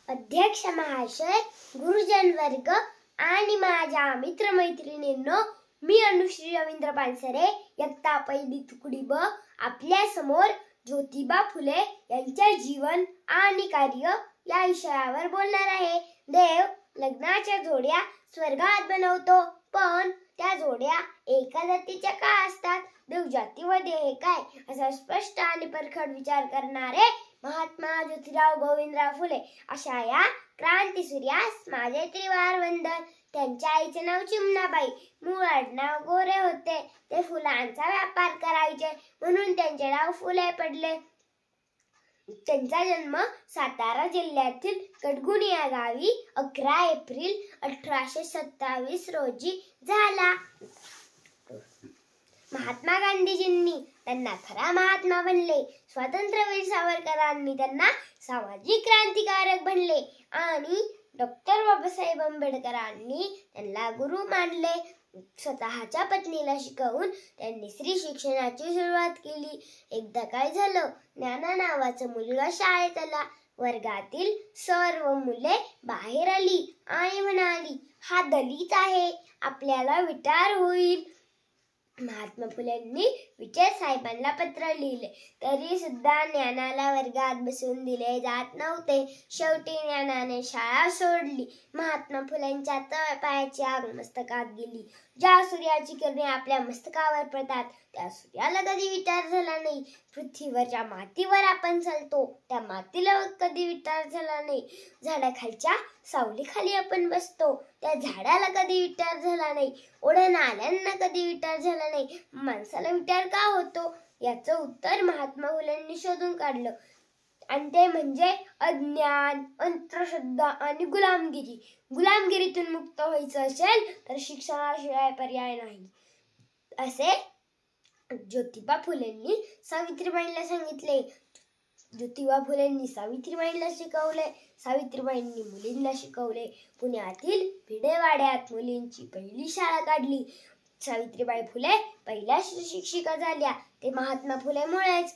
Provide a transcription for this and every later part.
अध्यक्ष महाशय, गुरुजन वर्ग आणि माझ्या मित्रमैत्रिणींनो, मी अनुश्री रवींद्र पानसरे, इयत्ता पहिली तुकडी ब आपल्या समोर ज्योतिबा फुले यांच्या जीवन आणि कार्य या विषयावर बोलणार आहे. देव लग्नाच्या जोड्या स्वर्गात बनवतो, पण त्या जोड्या एका जातीच्या का असतात? देव जाती व देह काय असा स्पष्ट आणि परखड विचार करणारे महात्मा ज्योतिराव गोविंदराव फुले अशा या क्रांतीसूर्यास माझे त्रिवार वंदन. त्यांच्या आईचे नाव चिमणाबाई, मूळ आडनाव गोरे होते. ते फुलांचा व्यापार करायचे म्हणून त्यांचे नाव फुले पडले. त्यांचा जन्म सातारा जिल्ह्यातील कटगुण या गावी 11 एप्रिल 1827 रोजी झाला. महात्मा गांधीजींनी त्यांना खरा महात्मा बनले. स्वातंत्र्यवीर सावरकरांनी त्यांना सामाजिक क्रांतिकारक बनले आणि डॉक्टर बाबासाहेब आंबेडकरांनी त्यांना गुरु मानले. स्वतःच्या पत्नीला शिकवून त्यांनी स्त्री शिक्षणाची सुरुवात केली. एकदा काय झालं, ज्ञाना नावाचा मुलगा शाळेत आला. वर्गातील सर्व मुले बाहेर आली आणि म्हणाली, हा दलित आहे, आपल्याला विटार होईल. महात्मा फुलेंनी विचार साहेबांना पत्र लिहिले, तरी सुद्धा ज्ञानाला वर्गात बसवून दिले जात नव्हते. शेवटी ज्ञानाने शाळा सोडली. महात्मा फुलेंच्या तळपायाची आग मस्तकात गेली. ज्या सूर्याची किरणे आपल्या मस्तकावर पडतात त्या सूर्याला कधी विचार झाला नाही. पृथ्वीवरच्या मातीवर आपण चालतो, त्या मातीला कधी विचार झाला नाही. झाडाखालच्या सावलीखाली आपण बसतो, त्या झाडाला कधी विचार झाला नाही. ओढ्या नाल्यांना कधी विचार झाला नाही. माणसाला विचार का होतो? याचं उत्तर महात्मा फुलेंनी शोधून काढलं, आणि ते म्हणजे अज्ञान, अंधश्रद्धा आणि गुलामगिरी. गुलामगिरीतून मुक्त व्हायचं असेल तर शिक्षणाशिवाय पर्याय नाही, असे ज्योतिबा फुलेंनी सावित्रीबाईंना सांगितले. ज्योतिबा फुलेंनी सावित्रीबाईंना शिकवले. सावित्रीबाईंनी मुलींना शिकवले. पुण्यातील भिडेवाड्यात मुलींची पहिली शाळा काढली. सावित्रीबाई फुले पहिल्या शिक्षिका झाल्या ते महात्मा फुलेमुळेच.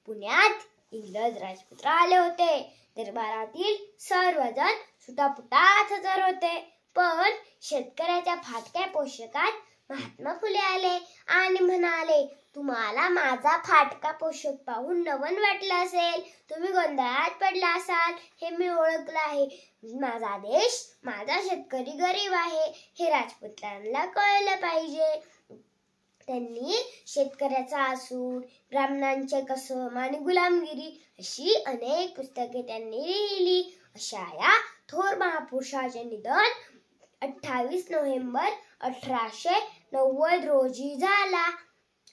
पुण्यात इंग्रज राजपुत्र आले होते. दरबारातील सर्वजण सुटापुटात हजर होते, पण शेतकऱ्याच्या फाटक्या पोशाखात महात्मा फुले आले आणि म्हणाले, तुम्हाला माझा फाटका पोशाख पाहून नवल वाटलं असेल, तुम्ही गोंधळात पडला असाल, हे मी ओळखलं आहे. माझा देश, माझा शेतकरी गरीब आहे, हे राजपुत्रांना कळलं पाहिजे. त्यांनी शेतकऱ्याचा असूड, ब्राह्मणांचे कसम आणि गुलामगिरी अशी अनेक पुस्तके त्यांनी लिहिली. अशा या थोर महापुरुषाचे निधन 28 नोव्हेंबर 1890 रोजी झाला.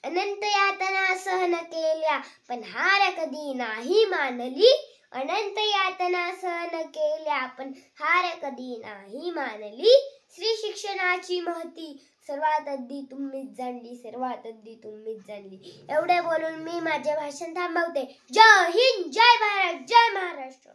अनंत यातना सहन केल्या पण हार कधी नाही मानली. अनंत यातना सहन केल्या पण हार कधी नाही मानली. स्त्री शिक्षणाची महती सर्वात आधी तुम्हीच जाणली, सर्वात आधी तुम्हीच जाणली. एवढे बोलून मी माझे भाषण थांबवते. जय हिंद, जय भारत, जय महाराष्ट्र.